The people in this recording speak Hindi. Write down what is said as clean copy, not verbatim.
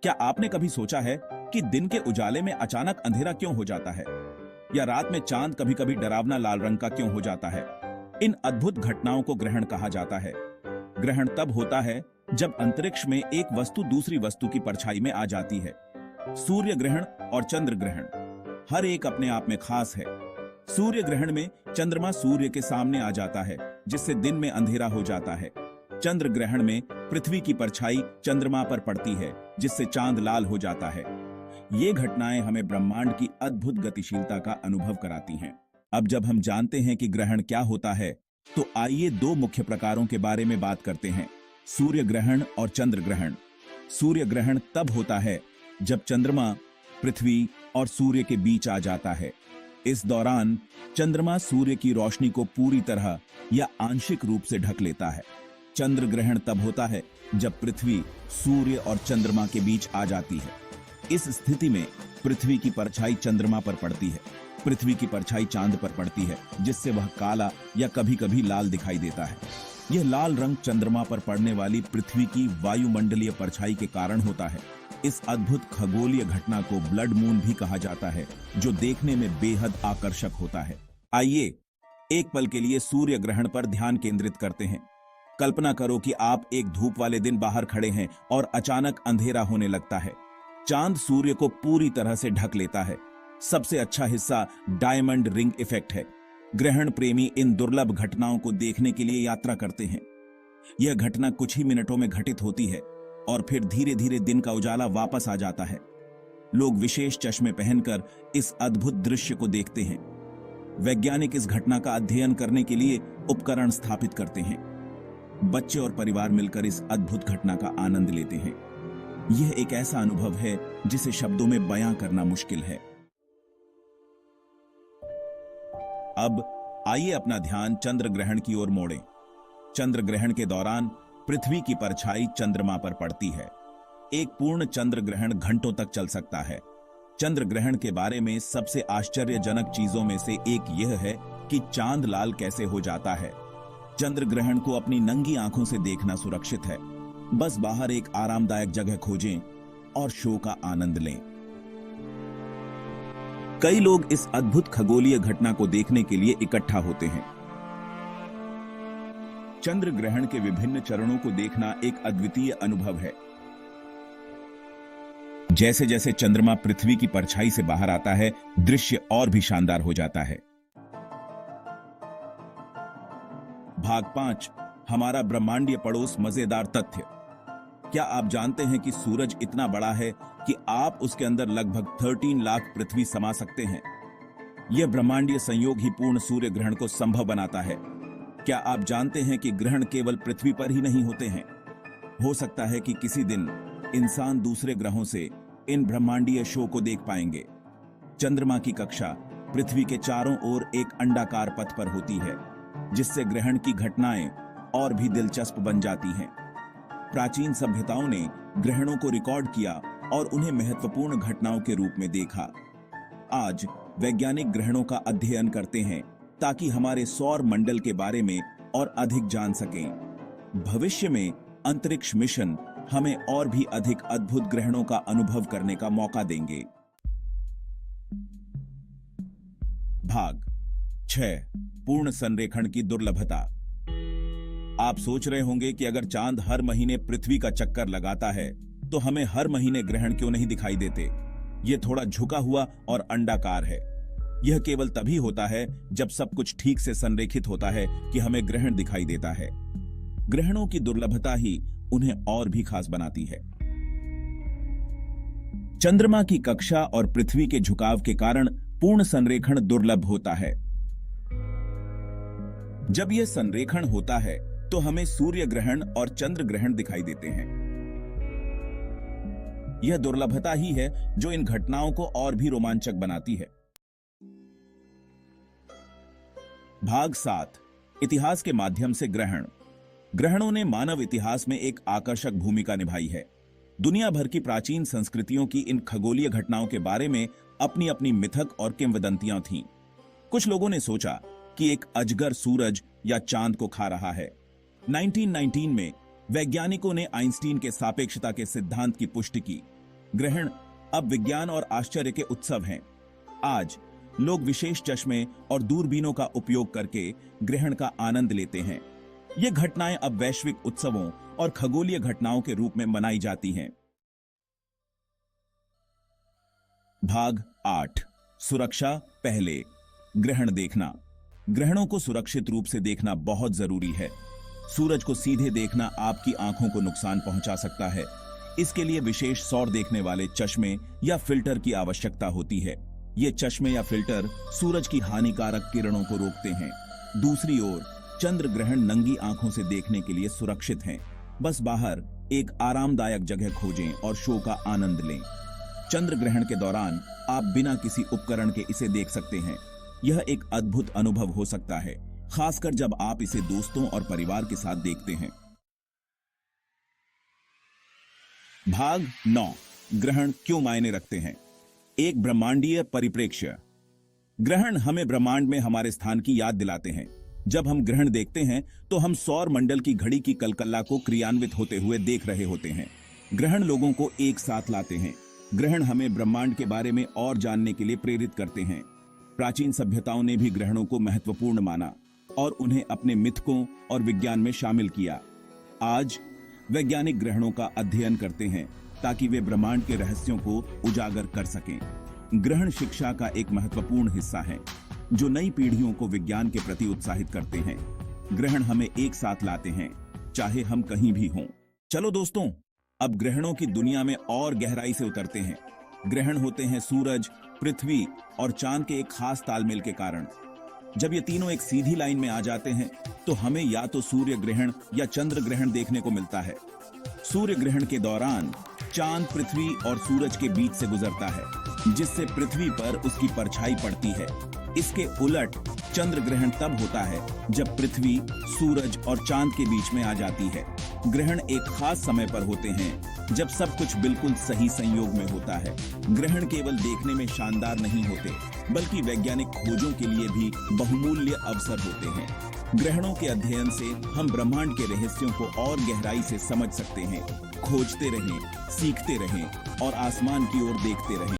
क्या आपने कभी सोचा है कि दिन के उजाले में अचानक अंधेरा क्यों हो जाता है, या रात में चांद कभी कभी डरावना लाल रंग का क्यों हो जाता है? इन अद्भुत घटनाओं को ग्रहण कहा जाता है। ग्रहण तब होता है जब अंतरिक्ष में एक वस्तु दूसरी वस्तु की परछाई में आ जाती है। सूर्य ग्रहण और चंद्र ग्रहण हर एक अपने आप में खास है। सूर्य ग्रहण में चंद्रमा सूर्य के सामने आ जाता है, जिससे दिन में अंधेरा हो जाता है। चंद्र ग्रहण में पृथ्वी की परछाई चंद्रमा पर पड़ती है, जिससे चांद लाल हो जाता है। ये घटनाएं हमें ब्रह्मांड की अद्भुत गतिशीलता का अनुभव कराती हैं। अब जब हम जानते हैं कि ग्रहण क्या होता है, तो आइए दो मुख्य प्रकारों के बारे में बात करते हैं, सूर्य ग्रहण और चंद्र ग्रहण। सूर्य ग्रहण तब होता है जब चंद्रमा पृथ्वी और सूर्य के बीच आ जाता है। इस दौरान चंद्रमा सूर्य की रोशनी को पूरी तरह या आंशिक रूप से ढक लेता है। चंद्र ग्रहण तब होता है जब पृथ्वी सूर्य और चंद्रमा के बीच आ जाती है। इस स्थिति में पृथ्वी की परछाई चंद्रमा पर पड़ती है, पृथ्वी की परछाई चांद पर पड़ती है, जिससे वह काला या कभी कभी लाल दिखाई देता है। यह लाल रंग चंद्रमा पर पड़ने वाली पृथ्वी की वायुमंडलीय परछाई के कारण होता है। इस अद्भुत खगोलीय घटना को ब्लड मून भी कहा जाता है, जो देखने में बेहद आकर्षक होता है। आइए एक पल के लिए सूर्य ग्रहण पर ध्यान केंद्रित करते हैं। कल्पना करो कि आप एक धूप वाले दिन बाहर खड़े हैं और अचानक अंधेरा होने लगता है। चांद सूर्य को पूरी तरह से ढक लेता है। सबसे अच्छा हिस्सा डायमंड रिंग इफेक्ट है। ग्रहण प्रेमी इन दुर्लभ घटनाओं को देखने के लिए यात्रा करते हैं। यह घटना कुछ ही मिनटों में घटित होती है और फिर धीरे धीरे दिन का उजाला वापस आ जाता है। लोग विशेष चश्मे पहनकर इस अद्भुत दृश्य को देखते हैं। वैज्ञानिक इस घटना का अध्ययन करने के लिए उपकरण स्थापित करते हैं। बच्चे और परिवार मिलकर इस अद्भुत घटना का आनंद लेते हैं। यह एक ऐसा अनुभव है जिसे शब्दों में बयां करना मुश्किल है। अब आइए अपना ध्यान चंद्र ग्रहण की ओर मोड़ें। चंद्र ग्रहण के दौरान पृथ्वी की परछाई चंद्रमा पर पड़ती है। एक पूर्ण चंद्र ग्रहण घंटों तक चल सकता है। चंद्र ग्रहण के बारे में सबसे आश्चर्यजनक चीजों में से एक यह है कि चांद लाल कैसे हो जाता है। चंद्र ग्रहण को अपनी नंगी आंखों से देखना सुरक्षित है। बस बाहर एक आरामदायक जगह खोजें और शो का आनंद लें। कई लोग इस अद्भुत खगोलीय घटना को देखने के लिए इकट्ठा होते हैं। चंद्र ग्रहण के विभिन्न चरणों को देखना एक अद्वितीय अनुभव है। जैसे जैसे चंद्रमा पृथ्वी की परछाई से बाहर आता है, दृश्य और भी शानदार हो जाता है। भाग 5, हमारा ब्रह्मांडीय पड़ोस, मजेदार तथ्य। क्या आप जानते हैं कि सूरज इतना बड़ा है कि आप उसके अंदर लगभग 13 लाख पृथ्वी समा सकते हैं? यह ब्रह्मांडीय संयोग ही पूर्ण सूर्य ग्रहण को संभव बनाता है। क्या आप जानते हैं कि ग्रहण केवल पृथ्वी पर ही नहीं होते हैं? हो सकता है कि किसी दिन इंसान दूसरे ग्रहों से इन ब्रह्मांडीय शो को देख पाएंगे। चंद्रमा की कक्षा पृथ्वी के चारों ओर एक अंडाकार पथ पर होती है, जिससे ग्रहण की घटनाएं और भी दिलचस्प बन जाती हैं। प्राचीन सभ्यताओं ने ग्रहणों को रिकॉर्ड किया और उन्हें महत्वपूर्ण घटनाओं के रूप में देखा। आज वैज्ञानिक ग्रहणों का अध्ययन करते हैं ताकि हमारे सौर मंडल के बारे में और अधिक जान सकें। भविष्य में अंतरिक्ष मिशन हमें और भी अधिक अद्भुत ग्रहणों का अनुभव करने का मौका देंगे। भाग 6, पूर्ण संरेखण की दुर्लभता। आप सोच रहे होंगे कि अगर चांद हर महीने पृथ्वी का चक्कर लगाता है, तो हमें हर महीने ग्रहण क्यों नहीं दिखाई देते? यह थोड़ा झुका हुआ और अंडाकार है। यह केवल तभी होता है जब सब कुछ ठीक से संरेखित होता है कि हमें ग्रहण दिखाई देता है। ग्रहणों की दुर्लभता ही उन्हें और भी खास बनाती है। चंद्रमा की कक्षा और पृथ्वी के झुकाव के कारण पूर्ण संरेखण दुर्लभ होता है। जब यह संरेखण होता है तो हमें सूर्य ग्रहण और चंद्र ग्रहण दिखाई देते हैं। यह दुर्लभता ही है जो इन घटनाओं को और भी रोमांचक बनाती है। भाग 7, इतिहास के माध्यम से ग्रहण। ग्रहणों ने मानव इतिहास में एक आकर्षक भूमिका निभाई है। दुनिया भर की प्राचीन संस्कृतियों की इन खगोलीय घटनाओं के बारे में अपनी अपनी मिथक और किंवदंतियां थीं। कुछ लोगों ने सोचा कि एक अजगर सूरज या चांद को खा रहा है। 1919 में वैज्ञानिकों ने आइंस्टीन के सापेक्षता के सिद्धांत की पुष्टि की। ग्रहण अब विज्ञान और आश्चर्य के उत्सव हैं। आज लोग विशेष चश्मे और दूरबीनों का उपयोग करके ग्रहण का आनंद लेते हैं। ये घटनाएं अब वैश्विक उत्सवों और खगोलीय घटनाओं के रूप में मनाई जाती हैं। भाग 8 सुरक्षा पहले। ग्रहण देखना। ग्रहणों को सुरक्षित रूप से देखना बहुत जरूरी है। सूरज को सीधे देखना आपकी आंखों को नुकसान पहुंचा सकता है। इसके लिए विशेष सौर देखने वाले चश्मे या फिल्टर की आवश्यकता होती है। ये चश्मे या फिल्टर सूरज की हानिकारक किरणों को रोकते हैं। दूसरी ओर चंद्र ग्रहण नंगी आंखों से देखने के लिए सुरक्षित हैं। बस बाहर एक आरामदायक जगह खोजें और शो का आनंद लें। चंद्र ग्रहण के दौरान आप बिना किसी उपकरण के इसे देख सकते हैं। यह एक अद्भुत अनुभव हो सकता है, खासकर जब आप इसे दोस्तों और परिवार के साथ देखते हैं। भाग 9 ग्रहण क्यों मायने रखते हैं। एक ब्रह्मांडीय परिप्रेक्ष्य। ग्रहण हमें ब्रह्मांड में हमारे स्थान की याद दिलाते हैं। जब हम ग्रहण देखते हैं तो हम सौर मंडल की घड़ी की कलकल्ला को क्रियान्वित होते हुए देख रहे होते हैं। ग्रहण लोगों को एक साथ लाते हैं। ग्रहण हमें ब्रह्मांड के बारे में और जानने के लिए प्रेरित करते हैं। प्राचीन सभ्यताओं ने भी ग्रहणों को महत्वपूर्ण माना और उन्हें अपने मिथकों और विज्ञान में शामिल किया। आज वैज्ञानिक ग्रहणों का अध्ययन करते हैं ताकि वे ब्रह्मांड के रहस्यों को उजागर कर सकें। ग्रहण शिक्षा का एक महत्वपूर्ण हिस्सा है जो नई पीढ़ियों को विज्ञान के प्रति उत्साहित करते हैं। ग्रहण हमें एक साथ लाते हैं, चाहे हम कहीं भी हों। चलो दोस्तों, अब ग्रहणों की दुनिया में और गहराई से उतरते हैं। ग्रहण होते हैं सूरज, पृथ्वी और चांद के एक खास तालमेल के कारण। जब ये तीनों एक सीधी लाइन में आ जाते हैं तो हमें या तो सूर्य ग्रहण या चंद्र ग्रहण देखने को मिलता है। सूर्य ग्रहण के दौरान चांद पृथ्वी और सूरज के बीच से गुजरता है, जिससे पृथ्वी पर उसकी परछाई पड़ती है। इसके उलट चंद्र ग्रहण तब होता है जब पृथ्वी सूरज और चांद के बीच में आ जाती है। ग्रहण एक खास समय पर होते हैं जब सब कुछ बिल्कुल सही संयोग में होता है। ग्रहण केवल देखने में शानदार नहीं होते, बल्कि वैज्ञानिक खोजों के लिए भी बहुमूल्य अवसर होते हैं। ग्रहणों के अध्ययन से हम ब्रह्मांड के रहस्यों को और गहराई से समझ सकते हैं। खोजते रहें, सीखते रहें और आसमान की ओर देखते रहें।